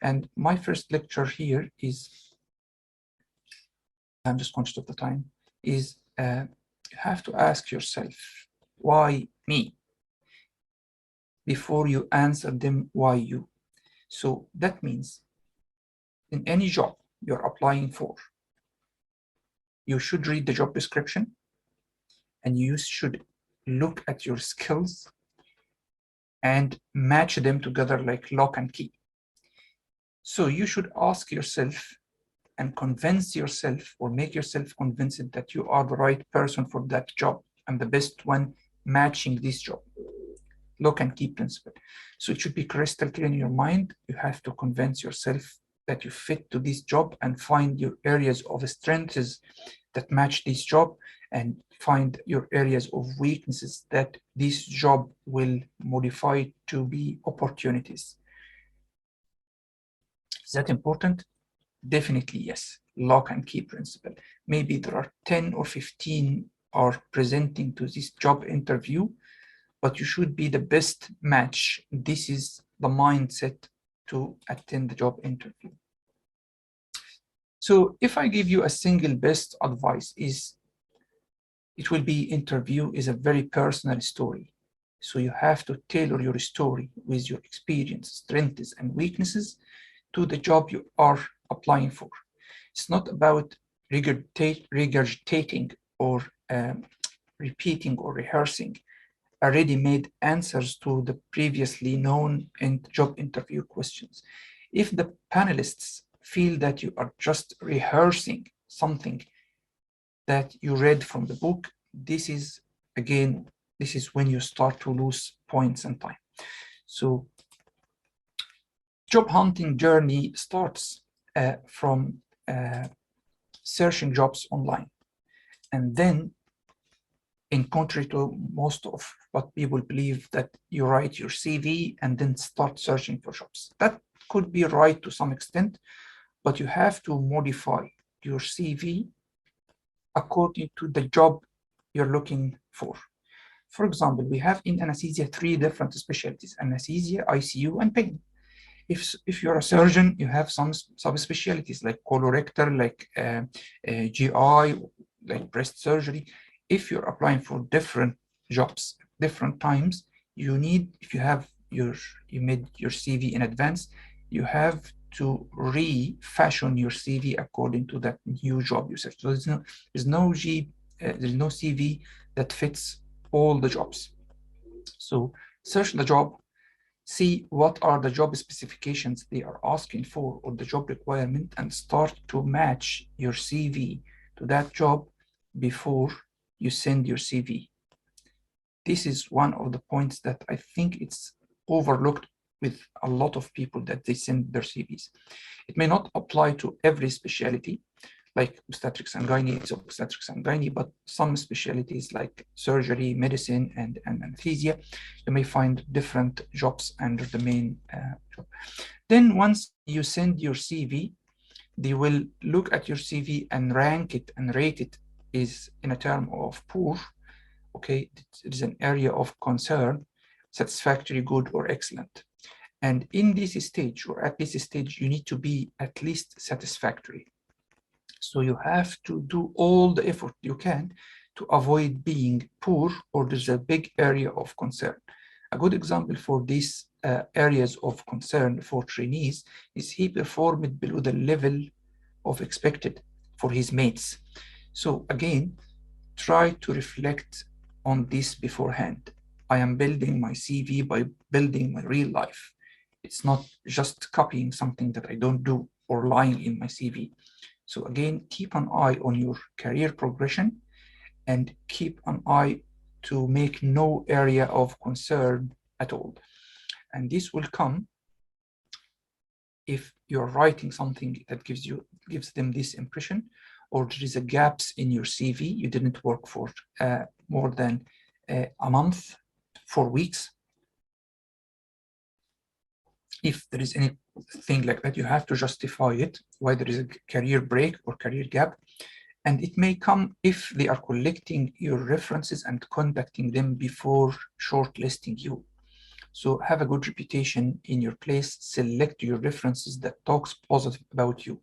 And my first lecture here is, I'm just conscious of the time, is you have to ask yourself, why me? Before you answer them, why you? So that means in any job you're applying for, you should read the job description and you should look at your skills and match them together like lock and key. So you should ask yourself and convince yourself or make yourself convinced that you are the right person for that job and the best one matching this job. Lock and key principle. So it should be crystal clear in your mind. You have to convince yourself that you fit to this job and find your areas of strengths that match this job and find your areas of weaknesses that this job will modify to be opportunities. Is that important? Definitely yes. Lock and key principle. Maybe there are 10 or 15 are presenting to this job interview, but you should be the best match. This is the mindset to attend the job interview. So if I give you a single best advice, it will be interview is a very personal story. So you have to tailor your story with your experience, strengths, and weaknesses to the job you are applying for. It's not about regurgitating or repeating or rehearsing already made answers to the previously known job interview questions. If the panelists feel that you are just rehearsing something that you read from the book, this is when you start to lose points and time. So job hunting journey starts from searching jobs online. And then, in contrary to most of what people believe, that you write your CV and then start searching for jobs. That could be right to some extent, but you have to modify your CV according to the job you're looking for. For example, we have in anesthesia 3 different specialties: anesthesia, ICU, and pain. If you're a surgeon, you have some subspecialties like colorectal, like GI, like breast surgery. If you're applying for different jobs, different times, you need, if you made your CV in advance, you have to refashion your CV according to that new job you search. So there's no CV that fits all the jobs. So search the job, see what are the job specifications they are asking for or the job requirement, and start to match your CV to that job before you send your CV. This is one of the points that I think it's overlooked with a lot of people, that they send their CVs. It may not apply to every specialty, like obstetrics and gynae, it's obstetrics and gynae, but some specialties like surgery, medicine, and anesthesia, you may find different jobs under the main job. Then once you send your CV, they will look at your CV and rank it and rate it is in a term of poor, okay, it is an area of concern, satisfactory, good, or excellent. And in this stage, or at this stage, you need to be at least satisfactory. So you have to do all the effort you can to avoid being poor, or there's a big area of concern. A good example for these areas of concern for trainees is he performed below the level of expected for his mates. So again, try to reflect on this beforehand. I am building my CV by building my real life. It's not just copying something that I don't do or lying in my CV. So again, keep an eye on your career progression and keep an eye to make no area of concern at all. And this will come if you're writing something that gives them this impression, or there is a gaps in your CV. You didn't work for more than a month, 4 weeks. If there is anything like that, you have to justify it, why there is a career break or career gap. And it may come if they are collecting your references and contacting them before shortlisting you. So have a good reputation in your place. Select your references that talks positive about you,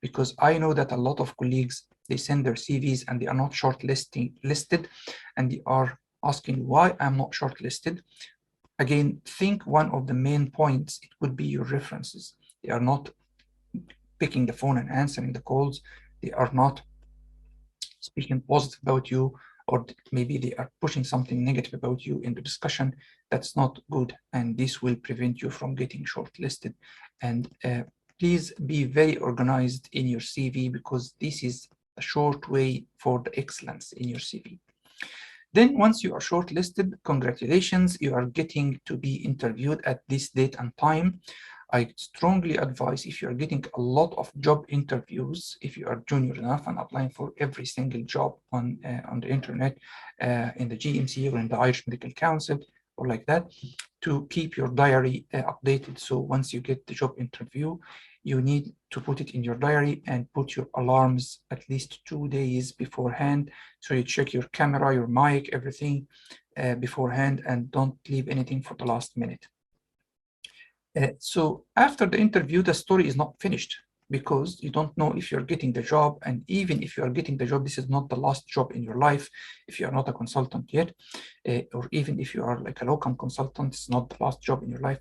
because I know that a lot of colleagues, they send their CVs and they are not listed, and they are asking why I'm not shortlisted. Again, think one of the main points, it would be your references. They are not picking the phone and answering the calls. They are not speaking positive about you, or maybe they are pushing something negative about you in the discussion. That's not good, and this will prevent you from getting shortlisted. And please be very organized in your CV, because this is a short way for the excellence in your CV. Then once you are shortlisted, congratulations, you are getting to be interviewed at this date and time. I strongly advise, if you're getting a lot of job interviews, if you are junior enough and applying for every single job on the internet, in the GMC or in the Irish Medical Council or like that, to keep your diary updated. So once you get the job interview, you need to put it in your diary and put your alarms at least 2 days beforehand. So you check your camera, your mic, everything beforehand, and don't leave anything for the last minute. So after the interview, the story is not finished, because you don't know if you're getting the job. And even if you are getting the job, this is not the last job in your life. If you are not a consultant yet, or even if you are like a locum consultant, it's not the last job in your life.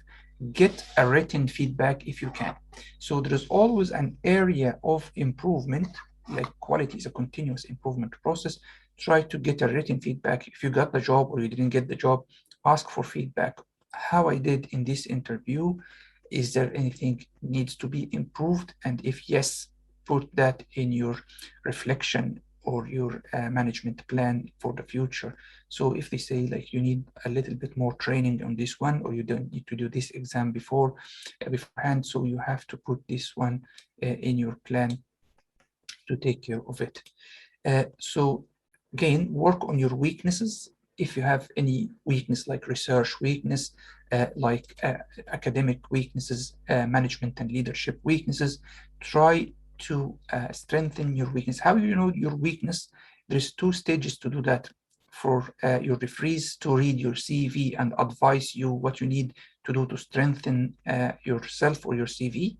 Get a written feedback if you can. So there is always an area of improvement. Like quality is a continuous improvement process. Try to get a written feedback. If you got the job or you didn't get the job, ask for feedback. How I did in this interview, is there anything needs to be improved? And if yes, put that in your reflection or your management plan for the future. So if they say like you need a little bit more training on this one, or you don't need to do this exam beforehand, so you have to put this one in your plan to take care of it. So again, work on your weaknesses. If you have any weakness, like research weakness, like academic weaknesses, management and leadership weaknesses, try to strengthen your weakness. How do you know your weakness? There's 2 stages to do that. For your referees to read your CV and advise you what you need to do to strengthen yourself or your CV.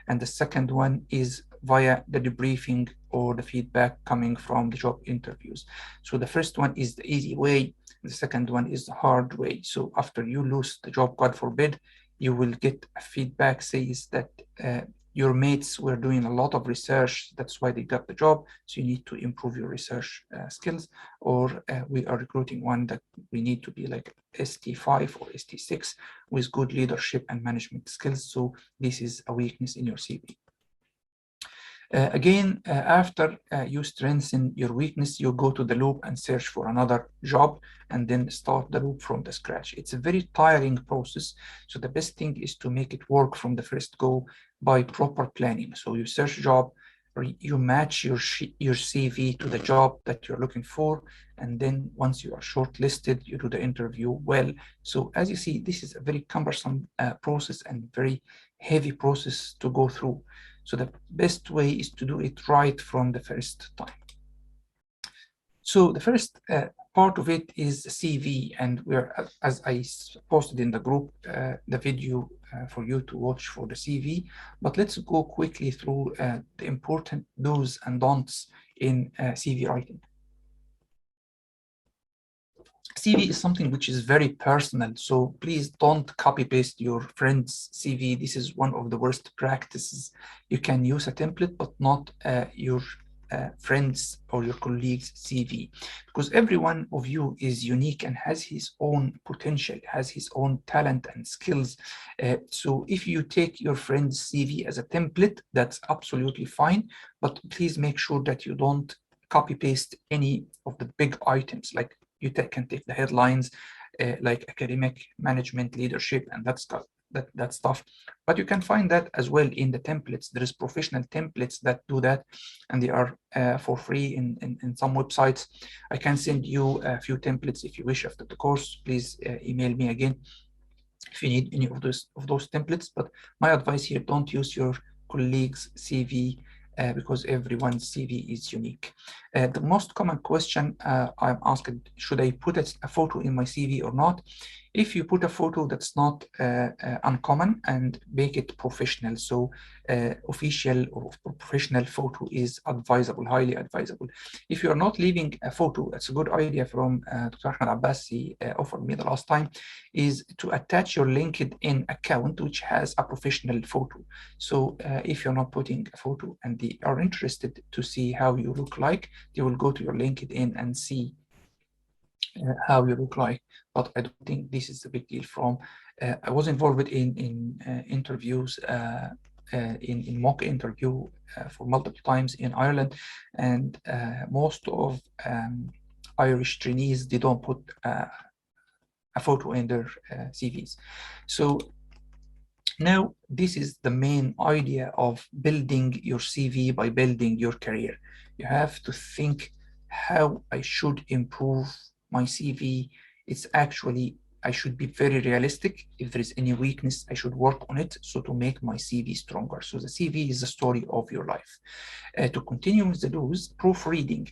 And the second one is via the debriefing or the feedback coming from the job interviews. So the first one is the easy way. The second one is the hard way. So after you lose the job, God forbid, you will get a feedback says that your mates were doing a lot of research, that's why they got the job, so you need to improve your research skills. Or we are recruiting one that we need to be like ST5 or ST6 with good leadership and management skills. So this is a weakness in your CV. Again, after you strengthen your weakness, you go to the loop and search for another job, and then start the loop from the scratch. It's a very tiring process. So the best thing is to make it work from the first go by proper planning. So you search a job, or you match your CV to the job that you're looking for. And then once you are shortlisted, you do the interview well. So as you see, this is a very cumbersome process and very heavy process to go through. So the best way is to do it right from the first time. So the first part of it is CV, and we're, as I posted in the group, the video for you to watch for the CV. But let's go quickly through the important do's and don'ts in CV writing. CV is something which is very personal, so please don't copy paste your friend's CV. This is one of the worst practices. You can use a template, but not your friends or your colleagues' CV, because every one of you is unique and has his own potential, has his own talent and skills. So if you take your friend's CV as a template, that's absolutely fine, but please make sure that you don't copy paste any of the big items. Like you can take the headlines like academic, management, leadership, and that stuff. But you can find that as well in the templates. There is professional templates that do that, and they are for free in some websites. I can send you a few templates if you wish after the course. Please email me again if you need any of those templates. But my advice here, don't use your colleague's CV because everyone's CV is unique. The most common question I'm asked, should I put a photo in my CV or not? If you put a photo that's not uncommon and make it professional, so official or professional photo is advisable, highly advisable. If you're not leaving a photo, it's a good idea from Dr. Ahmed Abbasi offered me the last time, is to attach your LinkedIn account, which has a professional photo. So if you're not putting a photo and they are interested to see how you look like, they will go to your LinkedIn and see how you look like. But I don't think this is a big deal. From I was involved in interviews, in mock interview for multiple times in Ireland, and most of Irish trainees, they don't put a photo in their CVs. So now this is the main idea of building your CV by building your career. You have to think how I should improve my CV. It's actually, I should be very realistic. If there is any weakness, I should work on it so to make my CV stronger. So the CV is the story of your life. To continue with the do's, proofreading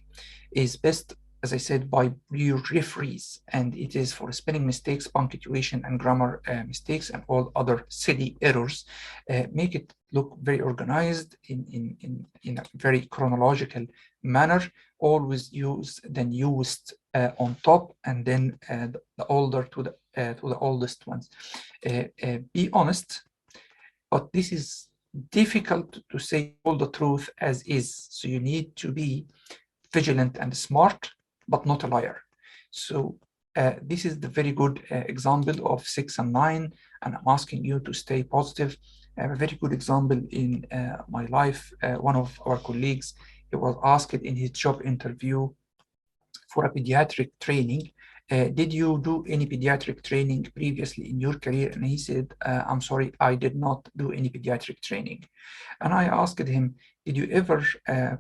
is best, as I said, by your referees, and it is for spelling mistakes, punctuation, and grammar mistakes, and all other silly errors. Make it look very organized in a very chronological manner. Always use the newest on top, and then the older to the oldest ones. Be honest, but this is difficult to say all the truth as is. So you need to be vigilant and smart, but not a liar. So this is the very good example of 6 and 9, and I'm asking you to stay positive. I have a very good example in my life. One of our colleagues, he was asked in his job interview for a pediatric training. Did you do any pediatric training previously in your career? And he said, I'm sorry, I did not do any pediatric training. And I asked him, did you ever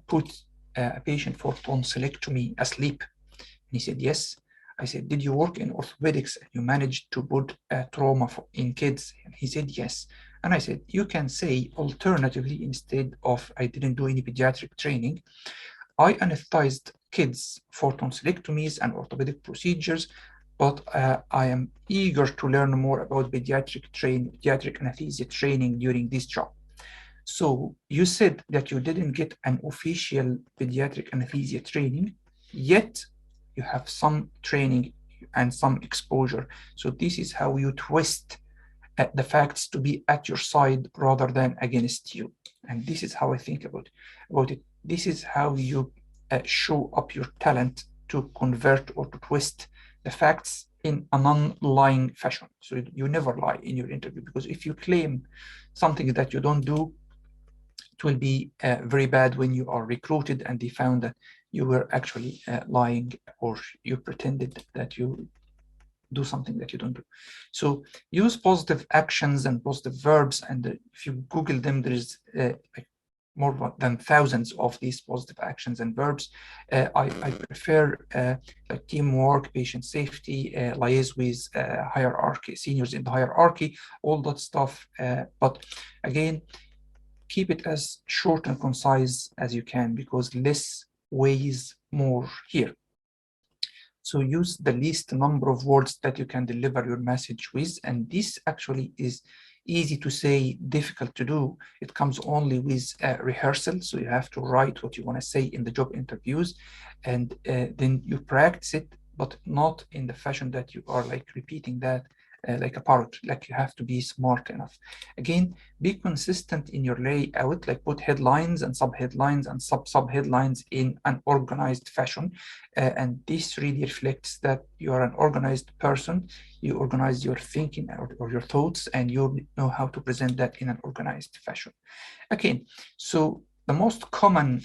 put a patient for tonsillectomy asleep? And he said, yes. I said, did you work in orthopedics and you managed to put trauma in kids? And he said, yes. And I said, you can say alternatively, instead of I didn't do any pediatric training, I anesthetized kids for tonsillectomies and orthopedic procedures, but I am eager to learn more about pediatric anesthesia training during this job. So you said that you didn't get an official pediatric anesthesia training, yet you have some training and some exposure. So this is how you twist the facts to be at your side rather than against you. And this is how I think about it. This is how you show up your talent to convert or to twist the facts in a non-lying fashion. So you never lie in your interview, because if you claim something that you don't do, it will be very bad when you are recruited and they found that you were actually lying, or you pretended that you do something that you don't do. So use positive actions and positive verbs, and if you Google them, there is like more than thousands of these positive actions and verbs. I prefer like teamwork, patient safety, liaise with hierarchy, seniors in the hierarchy, all that stuff. But again, keep it as short and concise as you can, because less weighs more here. So use the least number of words that you can deliver your message with. And this actually is easy to say, difficult to do. It comes only with rehearsal. So you have to write what you want to say in the job interviews, and then you practice it, but not in the fashion that you are like repeating that like a parrot. Like, you have to be smart enough. Again, be consistent in your layout, like put headlines and subheadlines and sub-subheadlines in an organized fashion. And this really reflects that you are an organized person. You organize your thinking or your thoughts, and you know how to present that in an organized fashion. Okay, so the most common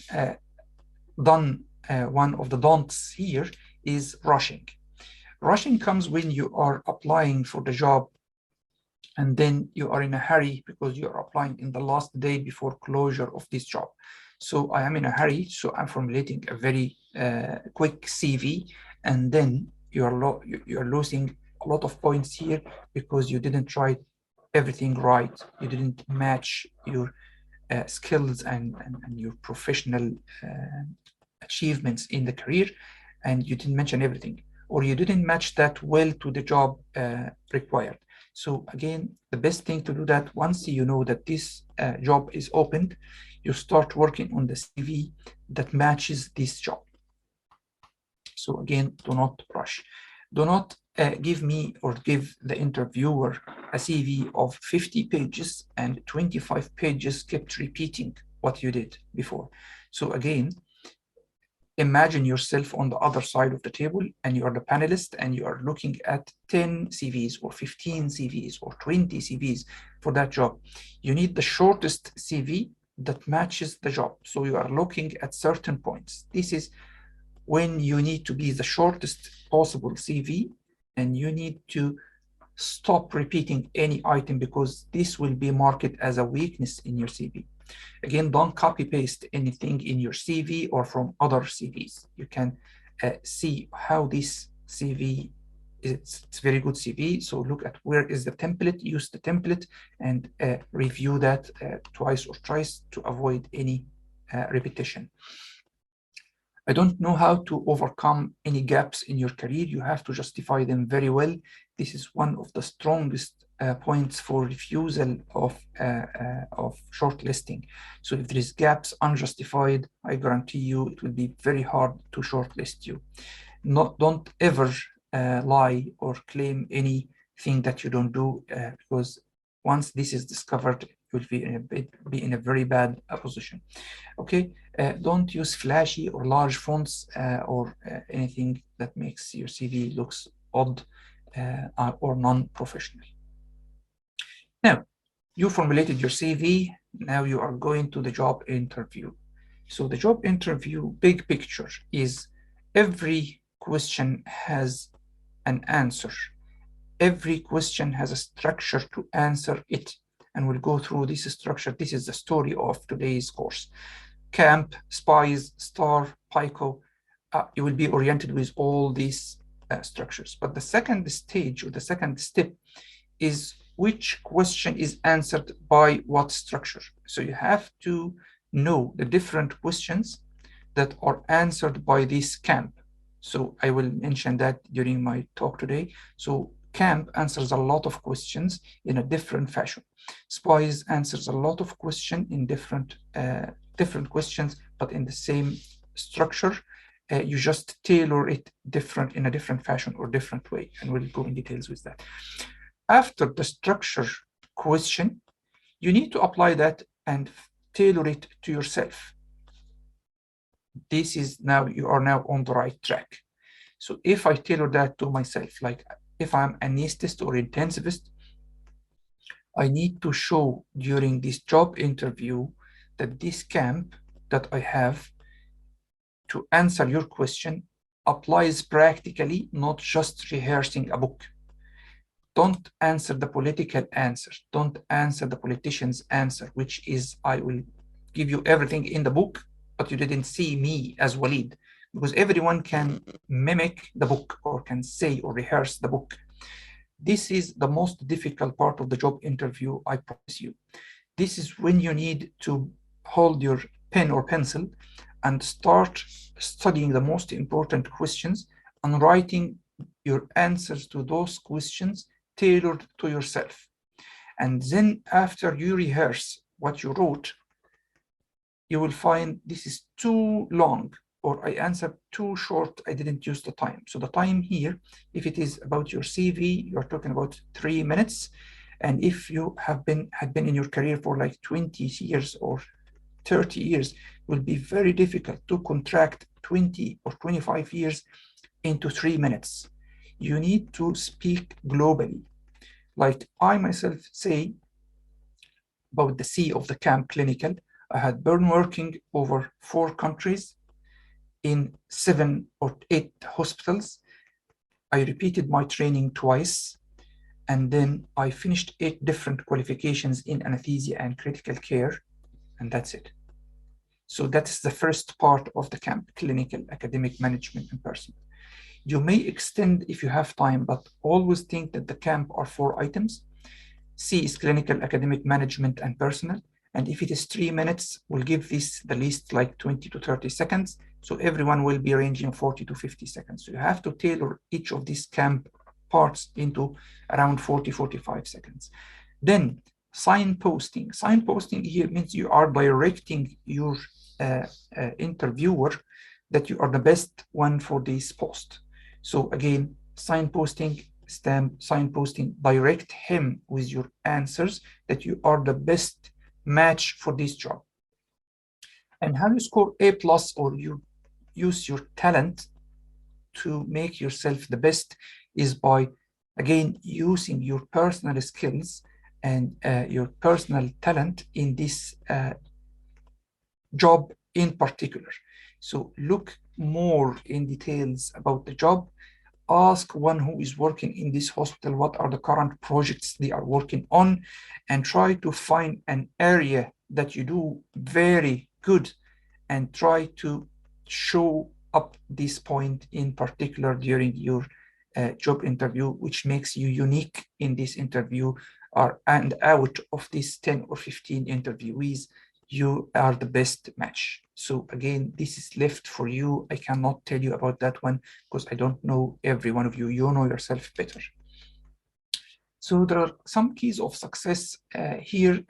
one of the don'ts here is rushing. Rushing comes when you are applying for the job and then you are in a hurry because you are applying in the last day before closure of this job. So I am in a hurry, so I'm formulating a very quick CV, and then you are losing a lot of points here because you didn't try everything right. You didn't match your skills and your professional achievements in the career, and you didn't mention everything. or you didn't match that well to the job required. So again, the best thing to do that once you know that this job is opened, you start working on the CV that matches this job. So again, do not rush. Do not give me or give the interviewer a CV of 50 pages and 25 pages kept repeating what you did before. So again, imagine yourself on the other side of the table and you are the panelist and you are looking at 10 CVs or 15 CVs or 20 CVs for that job. You need the shortest CV that matches the job. So you are looking at certain points. This is when you need to be the shortest possible CV, and you need to stop repeating any item because this will be marked as a weakness in your CV. Again, don't copy paste anything in your CV or from other CVs. You can see how this CV is. It's very good CV. So look at where is the template, use the template and review that twice or thrice to avoid any repetition. I don't know how to overcome any gaps in your career. You have to justify them very well. This is one of the strongest points for refusal of shortlisting. So if there is gaps unjustified, I guarantee you it will be very hard to shortlist you. Don't ever lie or claim anything that you don't do because once this is discovered, you will be in a very bad position. Okay, don't use flashy or large fonts or anything that makes your CV looks odd or non-professional. Now, you formulated your CV. Now you are going to the job interview. So the job interview, big picture, is every question has an answer. Every question has a structure to answer it. And we'll go through this structure. This is the story of today's course. CAMP, SPIES, STAR, PICO, you will be oriented with all these structures. But the second stage or the second step is which question is answered by what structure. So you have to know the different questions that are answered by this CAMP. So I will mention that during my talk today. So CAMP answers a lot of questions in a different fashion. SPIES answers a lot of questions in different questions, but in the same structure. You just tailor it in a different fashion or different way, and we'll go in details with that. After the structure question, you need to apply that and tailor it to yourself. This is now, you are now on the right track. So if I tailor that to myself, like if I'm an anesthetist or intensivist, I need to show during this job interview that this CAMP that I have to answer your question applies practically, not just rehearsing a book. Don't answer the political answer. Don't answer the politician's answer, which is, I will give you everything in the book, but you didn't see me as Walid, because everyone can mimic the book or can say or rehearse the book. This is the most difficult part of the job interview, I promise you. This is when you need to hold your pen or pencil and start studying the most important questions and writing your answers to those questions tailored to yourself. And then after you rehearse what you wrote, you will find this is too long, or I answered too short, I didn't use the time. So the time here, if it is about your CV, you're talking about 3 minutes. And if you had been in your career for like 20 years or 30 years, it will be very difficult to contract 20 or 25 years into 3 minutes. You need to speak globally. Like I myself say about the C of the CAMP clinical, I had been working over 4 countries in 7 or 8 hospitals. I repeated my training twice, and then I finished 8 different qualifications in anesthesia and critical care, and that's it. So that's the first part of the CAMP, clinical, academic, management, and personal. You may extend if you have time, but always think that the CAMP are 4 items. C is clinical, academic, management, and personal. And if it is 3 minutes, we'll give this the least like 20 to 30 seconds So everyone will be ranging 40 to 50 seconds. So you have to tailor each of these camp parts into around 40, 45 seconds. Then signposting. Signposting here means you are directing your interviewer that you are the best one for this post. So again, signposting, direct him with your answers that you are the best match for this job. And how you score A+ or you use your talent to make yourself the best is by, again, using your personal skills and your personal talent in this job in particular. So look more in details about the job. Ask one who is working in this hospital what are the current projects they are working on, and try to find an area that you do very good and try to show up this point in particular during your job interview, which makes you unique in this interview. And out of these 10 or 15 interviewees, you are the best match. So again, this is left for you. I cannot tell you about that one because I don't know every one of you. You know yourself better. So there are some keys of success here.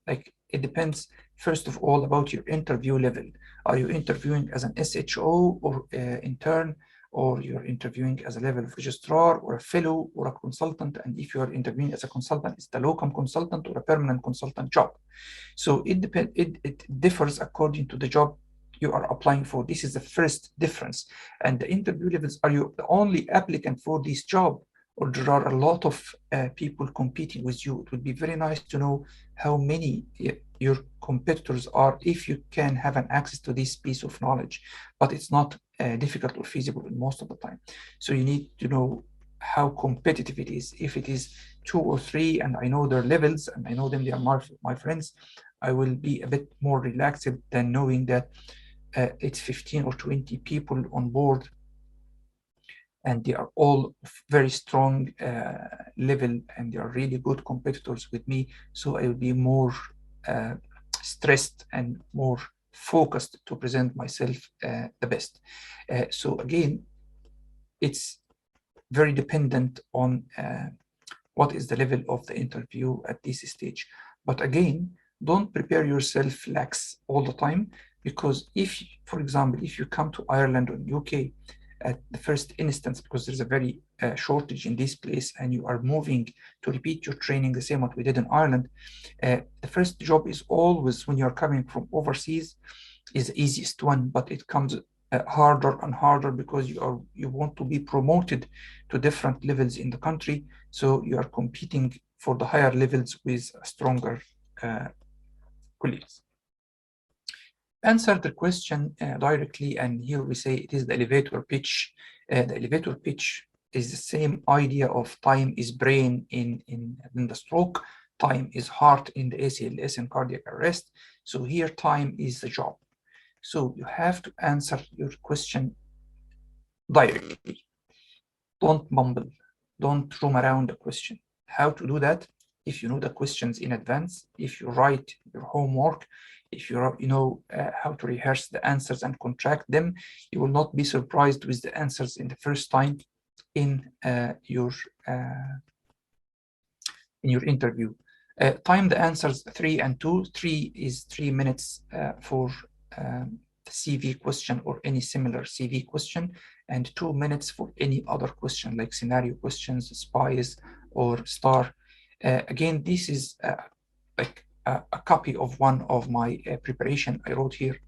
Like it depends, first of all, about your interview level. Are you interviewing as an SHO or intern, or you're interviewing as a level of registrar or a fellow or a consultant? And if you are interviewing as a consultant, it's the locum consultant or a permanent consultant job. So it differs according to the job you are applying for. This is the first difference. And the interview levels, are you the only applicant for this job, or there are a lot of people competing with you? It would be very nice to know how many your competitors are, if you can have an access to this piece of knowledge, but it's not difficult or feasible in most of the time. So you need to know how competitive it is. If it is 2 or 3 and I know their levels and I know them, they are my friends, I will be a bit more relaxed than knowing that it's 15 or 20 people on board and they are all very strong level and they are really good competitors with me. So I will be more stressed and more focused to present myself the best. So again, it's very dependent on what is the level of the interview at this stage. But again, don't prepare yourself lax all the time, because if, for example, if you come to Ireland or UK at the first instance, because there's a very shortage in this place and you are moving to repeat your training the same what we did in Ireland, the first job is always, when you're coming from overseas, is the easiest one, but it comes harder and harder because you want to be promoted to different levels in the country. So you are competing for the higher levels with stronger colleagues. Answer the question directly, and here we say it is the elevator pitch. The elevator pitch is the same idea of time is brain in the stroke, time is heart in the ACLS and cardiac arrest. So here time is the job. So you have to answer your question directly. Don't mumble, don't roam around the question. How to do that? If you know the questions in advance, if you write your homework, if you know how to rehearse the answers and contract them, you will not be surprised with the answers in the first time in your interview. Time the answers 3 and 2. 3 is 3 minutes for the CV question or any similar CV question, and 2 minutes for any other question like scenario questions, SPIES or STAR. Again, this is like a copy of one of my preparation I wrote here.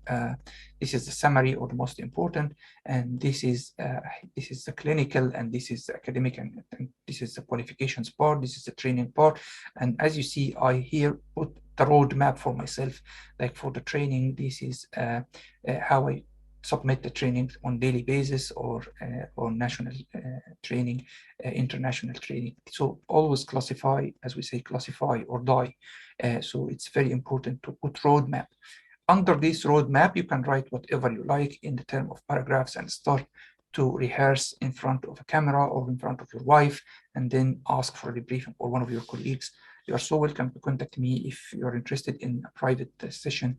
This is the summary or the most important, and this is the clinical, and this is the academic, and this is the qualifications part, this is the training part. And as you see, I here put the roadmap for myself. Like for the training, this is how I submit the training on daily basis, or national training, international training. So always classify, as we say, classify or die. So it's very important to put roadmap. Under this roadmap, you can write whatever you like in the term of paragraphs and start to rehearse in front of a camera or in front of your wife, and then ask for a debriefing or one of your colleagues. You are so welcome to contact me if you're interested in a private session.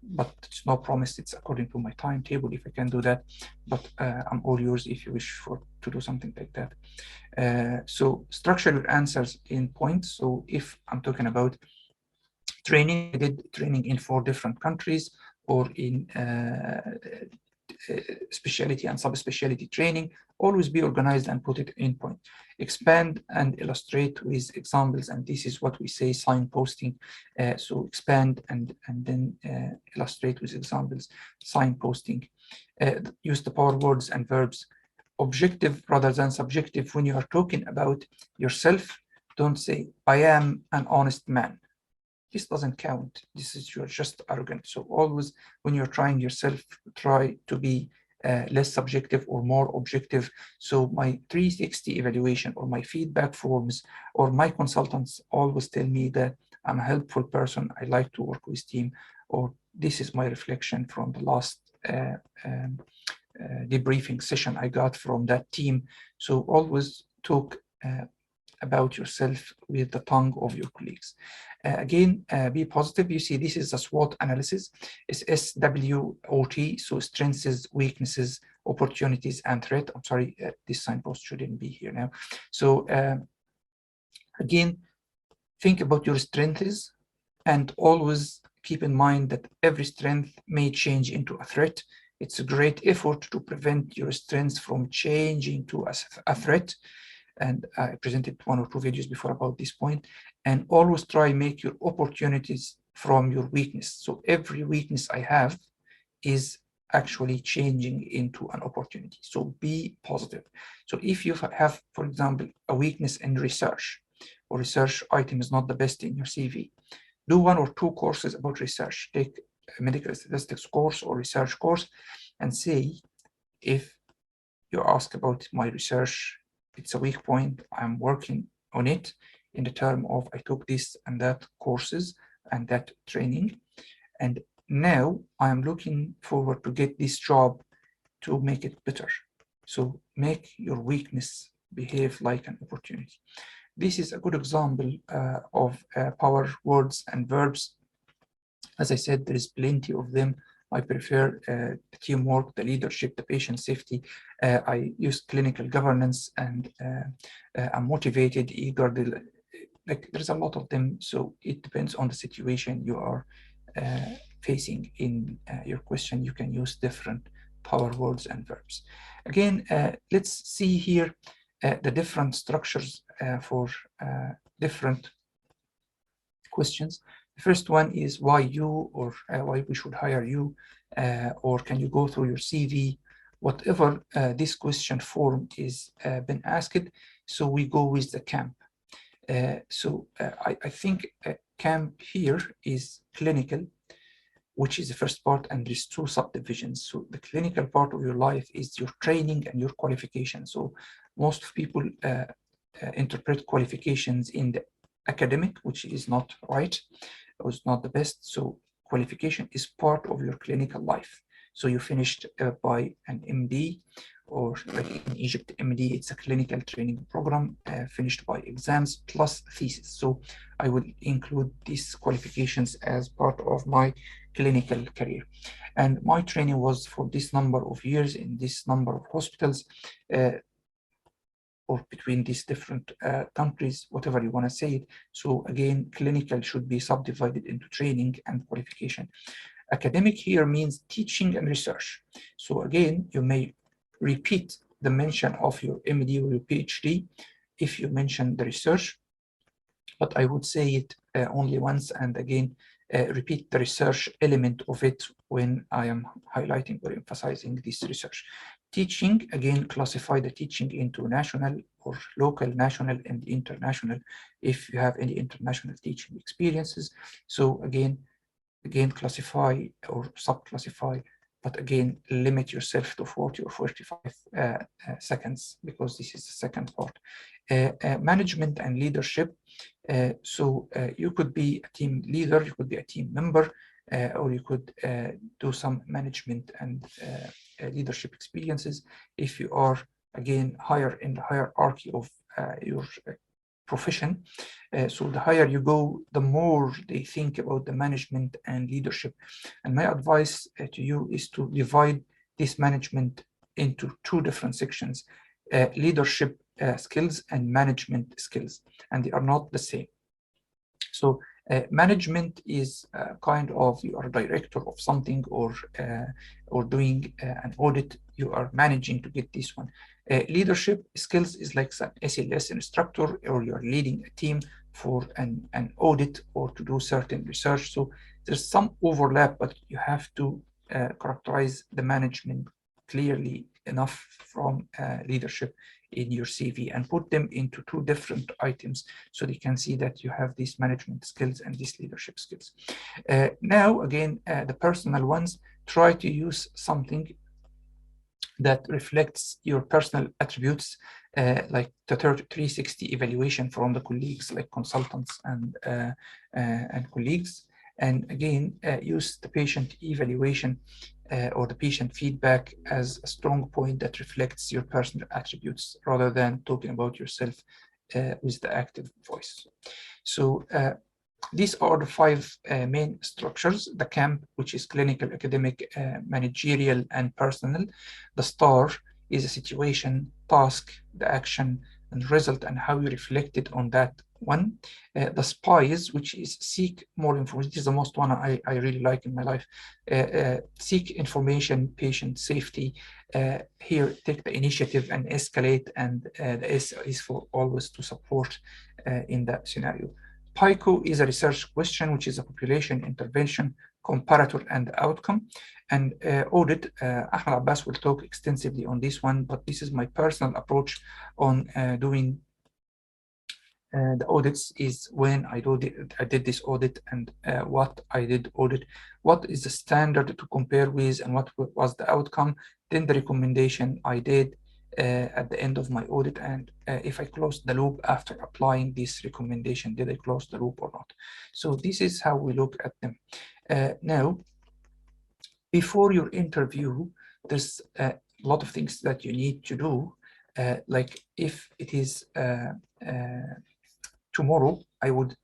but it's no promise it's according to my timetable if I can do that, but I'm all yours if you wish to do something like that. So structure your answers in points. So if I'm talking about training, I did training in 4 different countries, or in specialty and subspecialty training, always be organized and put it in point. Expand and illustrate with examples, and this is what we say signposting. So expand and then illustrate with examples, signposting. Use the power words and verbs. Objective rather than subjective. When you are talking about yourself, don't say, I am an honest man. This doesn't count. This is, you're just arrogant. So always when you're trying yourself, try to be less subjective or more objective. So my 360 evaluation or my feedback forms or my consultants always tell me that I'm a helpful person. I like to work with team, or this is my reflection from the last debriefing session I got from that team. So always talk about yourself with the tongue of your colleagues. Again, be positive. You see, this is a SWOT analysis. It's SWOT, so strengths, weaknesses, opportunities, and threat. I'm sorry, this signpost shouldn't be here now. So again, think about your strengths and always keep in mind that every strength may change into a threat. It's a great effort to prevent your strengths from changing to a threat. And I presented 1 or 2 videos before about this point. And always try make your opportunities from your weakness. So every weakness I have is actually changing into an opportunity. So be positive. So if you have, for example, a weakness in research, or research item is not the best in your CV, do 1 or 2 courses about research. Take a medical statistics course or research course and say, if you ask about my research, it's a weak point, I'm working on it in the term of I took this and that courses and that training, and now I'm looking forward to get this job to make it better. So make your weakness behave like an opportunity. This is a good example of power words and verbs. As I said, there is plenty of them. I prefer the teamwork, the leadership, the patient safety. I use clinical governance, and I'm motivated, eager. Like there's a lot of them. So it depends on the situation you are facing in your question. You can use different power words and verbs. Again, let's see here the different structures for different questions. The first one is why you, or why we should hire you, or can you go through your CV, whatever this question form is been asked. So we go with the CAMP. I think CAMP here is clinical, which is the first part, and there's 2 subdivisions. So the clinical part of your life is your training and your qualification. So most people interpret qualifications in the academic, which is not right. It was not the best. So qualification is part of your clinical life. So you finished by an MD, or like in Egypt, MD, it's a clinical training program finished by exams plus thesis. So I would include these qualifications as part of my clinical career. And my training was for this number of years in this number of hospitals, or between these different countries, whatever you want to say it. So again, clinical should be subdivided into training and qualification. Academic here means teaching and research. So again, you may repeat the mention of your MD or your PhD if you mention the research, but I would say it only once, and again, repeat the research element of it when I am highlighting or emphasizing this research. Teaching, again, classify the teaching into national or local, national, and international, if you have any international teaching experiences. So again, classify or subclassify, but again, limit yourself to 40 or 45 seconds, because this is the second part. Management and leadership. So you could be a team leader, you could be a team member, or you could do some management and leadership experiences if you are, again, higher in the hierarchy of your profession. So the higher you go, the more they think about the management and leadership. And my advice to you is to divide this management into two different sections, leadership skills and management skills, and they are not the same. So management is kind of, you are a director of something, or doing an audit, you are managing to get this one. Leadership skills is like an SLS instructor, or you're leading a team for an audit or to do certain research. So there's some overlap, but you have to characterize the management clearly enough from leadership in your CV and put them into two different items so they can see that you have these management skills and these leadership skills. Now, again, the personal ones, try to use something that reflects your personal attributes, like the 360 evaluation from the colleagues, like consultants and colleagues. And again, use the patient evaluation or the patient feedback as a strong point that reflects your personal attributes, rather than talking about yourself with the active voice. So these are the five main structures: the CAMP, which is clinical, academic, managerial, and personal. The STAR is a situation, task, the action, and result, and how you reflected on that one. The SPIES, which is seek more information. This is the most one I really like in my life. Seek information, patient safety. Here, take the initiative and escalate, and the S is for always to support in that scenario. PICO is a research question, which is a population, intervention, comparator, and outcome. And audit, Ahmed Abbas will talk extensively on this one, but this is my personal approach on doing the audits. Is when I did this audit, and what I did audit, what is the standard to compare with, and what was the outcome, then the recommendation I did at the end of my audit, and if I closed the loop after applying this recommendation, did I close the loop or not? So this is how we look at them. Now, before your interview, there's a lot of things that you need to do. Like if it is tomorrow, I would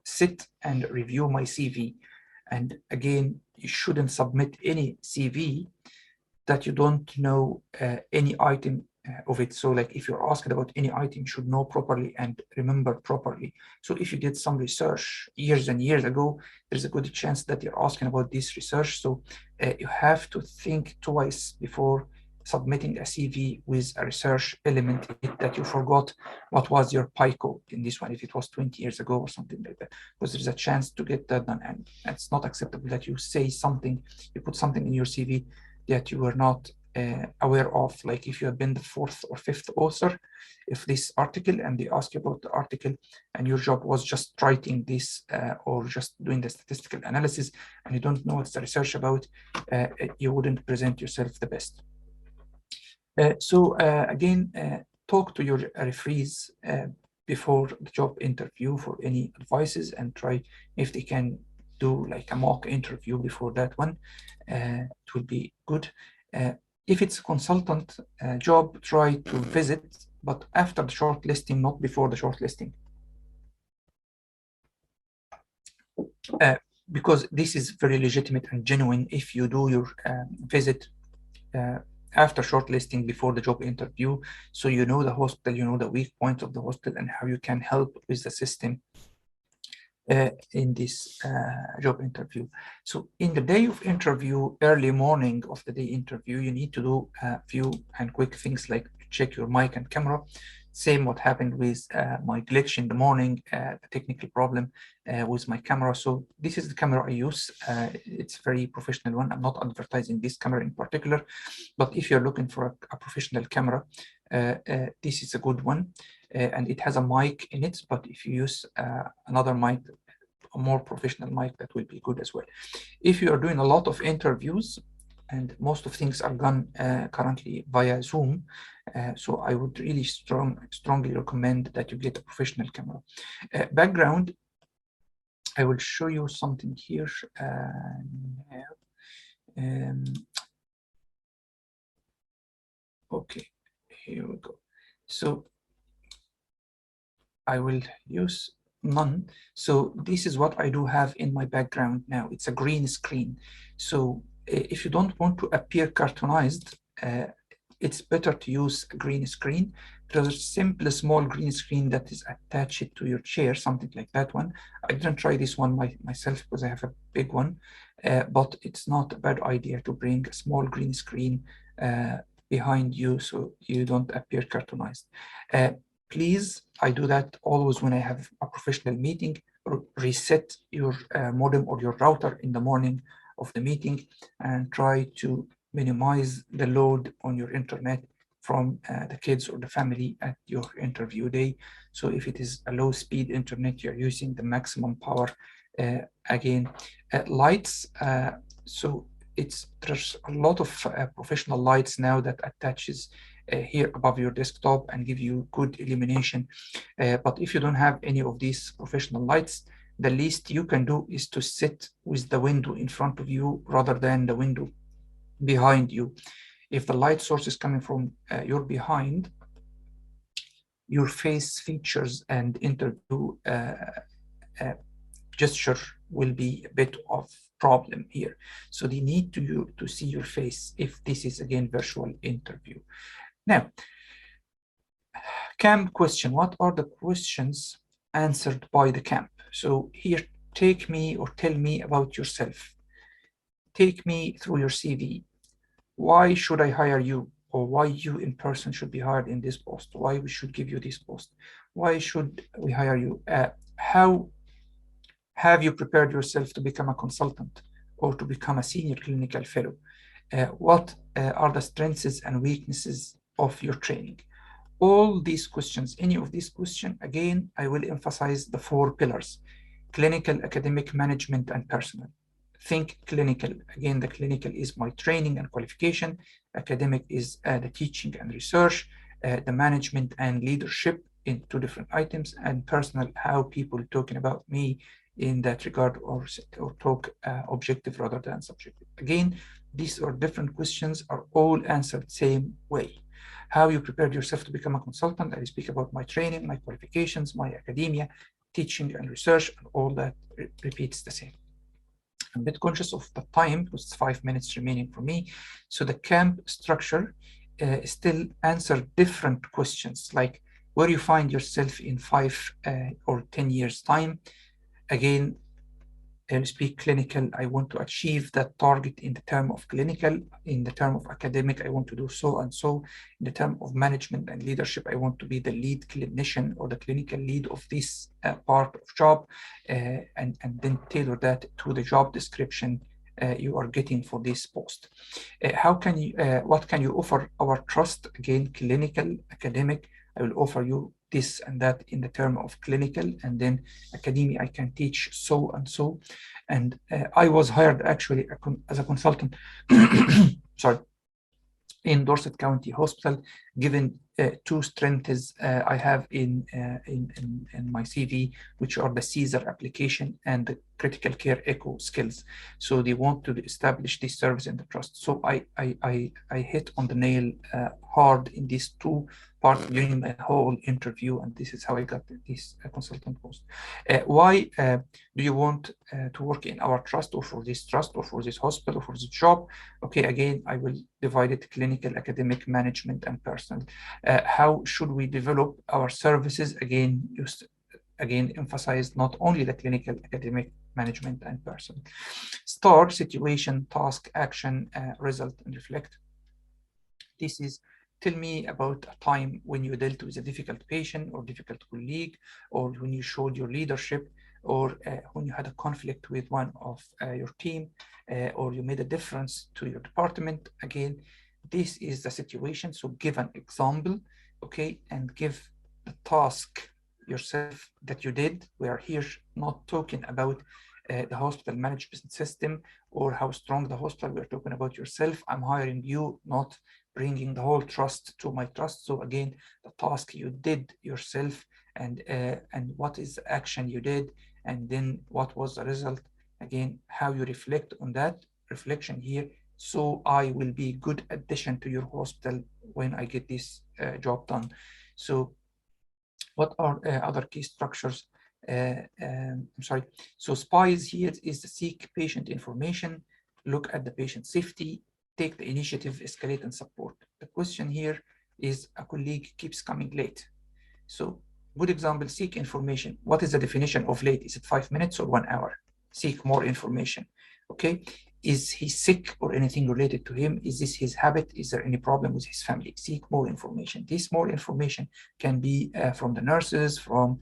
sit and review my CV. And again, you shouldn't submit any CV that you don't know any item of it. So like if you're asked about any item, you should know properly and remember properly. So if you did some research years and years ago, there's a good chance that you're asking about this research. So you have to think twice before submitting a CV with a research element in it that you forgot what was your PICO in this one, if it was 20 years ago or something like that, because there's a chance to get that done. And it's not acceptable that you say something, you put something in your CV that you were not aware of. Like if you have been the fourth or fifth author of this article, and they ask you about the article, and your job was just writing this or just doing the statistical analysis, and you don't know what's the research about, you wouldn't present yourself the best. So again, talk to your referees before the job interview for any advices, and try if they can do like a mock interview before that one. It will be good. If it's a consultant job, try to visit, but after the shortlisting, not before the shortlisting. Because this is very legitimate and genuine if you do your visit after shortlisting before the job interview, so you know the hospital, you know the weak points of the hospital, and how you can help with the system in this job interview. So in the day of interview, early morning of the day interview, you need to do a few and quick things like check your mic and camera. Same what happened with my glitch in the morning, the technical problem with my camera. So this is the camera I use. It's a very professional one. I'm not advertising this camera in particular, but if you're looking for a professional camera, this is a good one. And it has a mic in it, but if you use another mic, a more professional mic, that will be good as well. If you are doing a lot of interviews, and most of things are done currently via Zoom, so I would really strongly recommend that you get a professional camera. Background, I will show you something here. Okay, here we go. So I will use none. So this is what I do have in my background now. It's a green screen. So if you don't want to appear cartoonized, it's better to use a green screen. There's a simple small green screen that is attached to your chair, something like that one. I didn't try this one myself because I have a big one, but it's not a bad idea to bring a small green screen behind you so you don't appear cartoonized. Please, I do that always when I have a professional meeting. Reset your modem or your router in the morning of the meeting and try to minimize the load on your internet from the kids or the family at your interview day. So if it is a low speed internet, you're using the maximum power. Again, lights. So there's a lot of professional lights now that attaches here above your desktop and give you good illumination. But if you don't have any of these professional lights, the least you can do is to sit with the window in front of you rather than the window behind you. If the light source is coming from your behind, your face features and interview gesture will be a bit of problem here. So they need to see your face if this is again virtual interview. Now, camp question. What are the questions answered by the camp? So here, take me or tell me about yourself. Take me through your CV. Why should I hire you? Or why you in person should be hired in this post? Why we should give you this post? Why should we hire you? How have you prepared yourself to become a consultant or to become a senior clinical fellow? What are the strengths and weaknesses of your training? All these questions, any of these questions, again, I will emphasize the 4 pillars: clinical, academic, management, and personal. Think clinical. Again, the clinical is my training and qualification. Academic is the teaching and research, the management and leadership in 2 different items, and personal, how people talking about me in that regard, or talk objective rather than subjective. Again, these are different questions, are all answered same way. How you prepared yourself to become a consultant. I speak about my training, my qualifications, my academia, teaching and research, and all that repeats the same. I'm a bit conscious of the time because it's 5 minutes remaining for me. So the camp structure still answer different questions, like where you find yourself in 5 or 10 years time. Again, speak clinical. I want to achieve that target in the term of clinical. In the term of academic, I want to do so and so. In the term of management and leadership, I want to be the lead clinician or the clinical lead of this part of job, and then tailor that to the job description you are getting for this post. What can you offer our trust? Again, clinical, academic, I will offer you this and that in the term of clinical, and then academia, I can teach so and so. And I was hired actually as a consultant, sorry, in Dorset County Hospital, given 2 strengths I have in my CV, which are the CSER application and the critical care echo skills. So they want to establish this service in the trust. So I hit on the nail hard in these 2 parts during my whole interview, and this is how I got this consultant post. Why do you want to work in our trust, or for this trust, or for this hospital, or for this job? Okay, again, I will divide it: clinical, academic, management, and personal. How should we develop our services? Again, emphasize not only the clinical, academic, management, and personal. STAR: situation, task, action, result, and reflect. This is, tell me about a time when you dealt with a difficult patient or difficult colleague, or when you showed your leadership, or when you had a conflict with one of your team, or you made a difference to your department. Again, this is the situation. So give an example, okay, and give the task yourself that you did. We are here not talking about the hospital management system or how strong the hospital. We're talking about yourself. I'm hiring you, not bringing the whole trust to my trust. So again, the task you did yourself, and what is the action you did, and then what was the result. Again, how you reflect on that reflection here. So I will be good addition to your hospital when I get this job done. So What are other key structures? I'm sorry. So SPIES here is the seek patient information, look at the patient safety, take the initiative, escalate and support. The question here is a colleague keeps coming late. So good example, seek information. What is the definition of late? Is it 5 minutes or 1 hour? Seek more information. Okay. Is he sick or anything related to him? Is this his habit? Is there any problem with his family? Seek more information. This more information can be from the nurses, from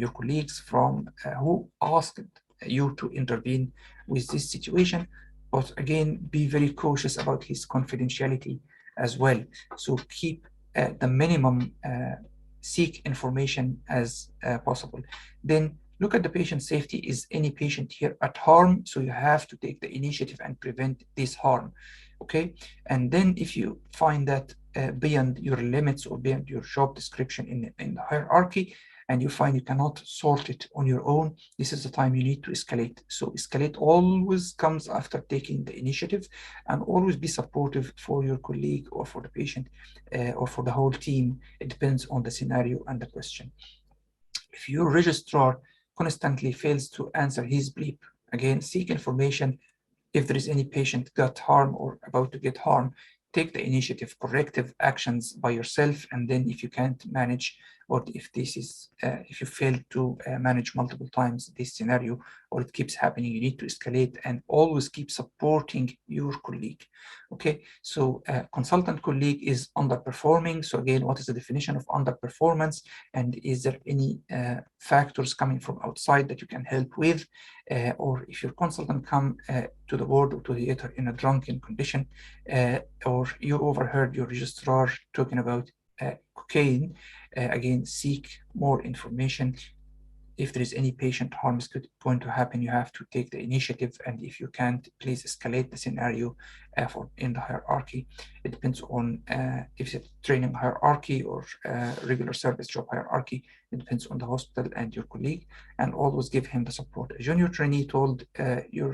your colleagues, from who asked you to intervene with this situation. But again, be very cautious about his confidentiality as well. So keep the minimum seek information as possible. Then look at the patient safety. Is any patient here at harm? So you have to take the initiative and prevent this harm. Okay. And then if you find that beyond your limits or beyond your job description in the hierarchy, and you find you cannot sort it on your own, this is the time you need to escalate. So escalate always comes after taking the initiative, and always be supportive for your colleague or for the patient or for the whole team. It depends on the scenario and the question. If your registrar constantly fails to answer his bleep, again, seek information. If there is any patient got harm or about to get harm, take the initiative, corrective actions by yourself. And then if you can't manage, or if this is, if you fail to manage multiple times this scenario, or it keeps happening, you need to escalate and always keep supporting your colleague. Okay, so consultant colleague is underperforming. So again, what is the definition of underperformance? And is there any factors coming from outside that you can help with? Or if your consultant come to the ward or to the theater in a drunken condition, or you overheard your registrar talking about cocaine, again, seek more information. If there is any patient harm is going to happen, you have to take the initiative. And if you can't, please escalate the scenario in the hierarchy. It depends on if it's training hierarchy or regular service job hierarchy. It depends on the hospital and your colleague, and always give him the support. A junior trainee told you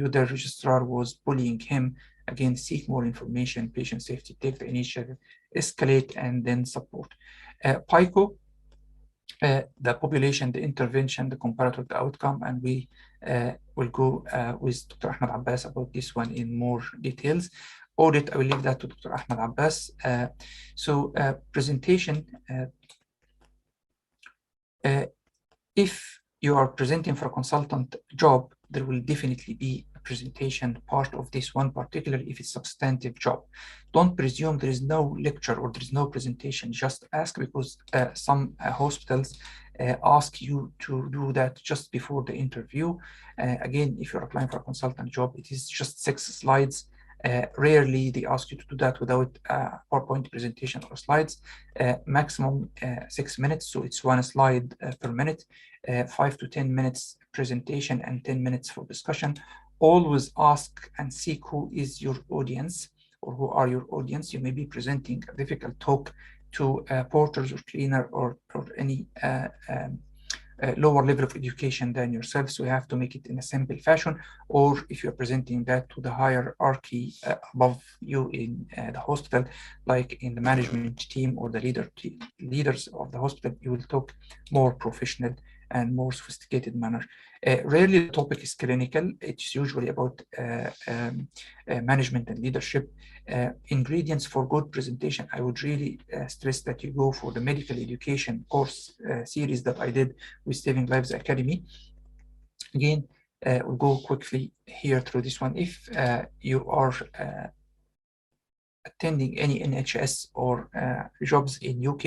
the registrar was bullying him. Again, seek more information, patient safety, take the initiative, escalate, and then support. PICO, the population, the intervention, the comparator, the outcome, and we will go with Dr. Ahmed Abbas about this one in more details. Audit, I will leave that to Dr. Ahmed Abbas. Presentation, if you are presenting for a consultant job, there will definitely be a presentation part of this one, particularly if it's substantive job. Don't presume there is no lecture or there is no presentation. Just ask, because some hospitals ask you to do that just before the interview. Again, if you're applying for a consultant job, it is just 6 slides. Rarely they ask you to do that without PowerPoint presentation or slides. Maximum 6 minutes, so it's 1 slide per minute. 5 to 10 minutes presentation and 10 minutes for discussion. Always ask and seek who is your audience, or who are your audience. You may be presenting a difficult talk to porters or cleaner or any lower level of education than yourself, so you have to make it in a simple fashion. Or if you're presenting that to the hierarchy above you in the hospital, like in the management team or the leaders of the hospital, you will talk more professional and more sophisticated manner. Rarely the topic is clinical. It's usually about management and leadership. Ingredients for good presentation, I would really stress that you go for the medical education course series that I did with Saving Lives Academy. Again, we'll go quickly here through this one. If you are attending any NHS or jobs in UK,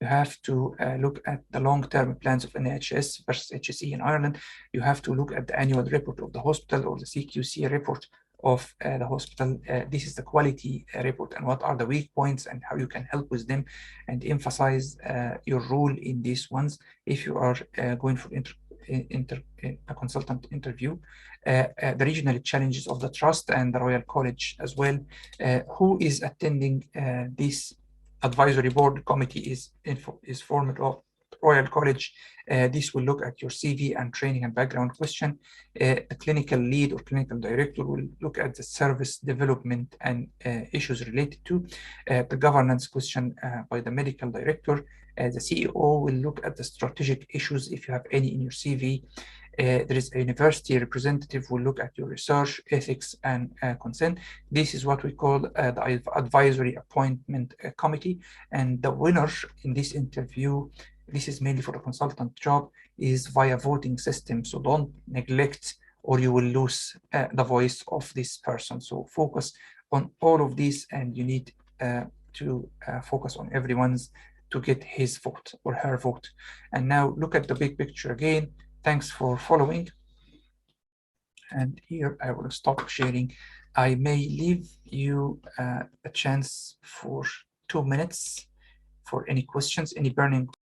you have to look at the long-term plans of NHS versus HSE in Ireland. You have to look at the annual report of the hospital or the CQC report of the hospital. This is the quality report, and what are the weak points and how you can help with them, and emphasize your role in these ones if you are going for a consultant interview. The regional challenges of the trust and the Royal College as well. Who is attending this advisory board committee is formed of Royal College, this will look at your CV and training and background question. The clinical lead or clinical director will look at the service development and issues related to the governance question by the medical director. The CEO will look at the strategic issues if you have any in your CV. There is a university representative who will look at your research, ethics, and consent. This is what we call the advisory appointment committee. And the winner in this interview, this is mainly for a consultant job, is via voting system. So don't neglect or you will lose the voice of this person. So focus on all of these, and you need to focus on everyone's to get his vote or her vote. And now look at the big picture again. Thanks for following. And here I will stop sharing. I may leave you a chance for 2 minutes for any questions, any burning